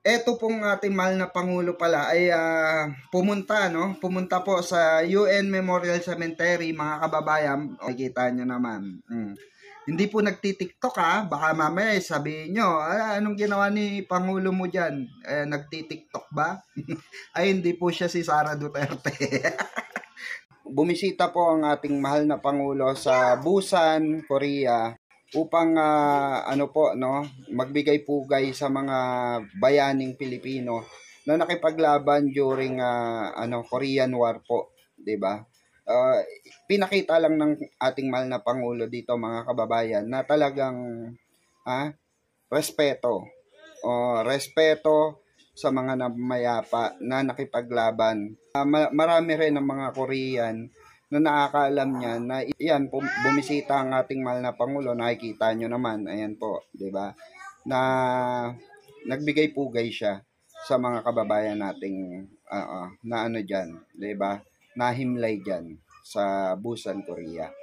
eto pong ating mahal na Pangulo pala ay pumunta po sa UN Memorial Cemetery, mga kababayan. Makikita nyo naman. Hindi po nagtitiktok baka mamaya sabihin nyo, anong ginawa ni Pangulo mo dyan? Nagtitiktok ba? Ay, hindi po siya si Sara Duterte. Bumisita po ang ating mahal na Pangulo sa Busan, Korea upang magbigay pugay sa mga bayaning Pilipino na nakipaglaban during Korean War po, 'di ba? Pinakita lang ng ating mahal na Pangulo dito, mga kababayan, na talagang respeto sa mga namayapa na nakipaglaban. Marami rin ng mga Korean na nakakaalam niya na iyan, bumisita ang ating mahal na Pangulo, nakikita nyo naman, ayan po, 'di ba? Na nagbigay pugay siya sa mga kababayan nating na diyan, 'di ba? Nahimlay diyan sa Busan, Korea.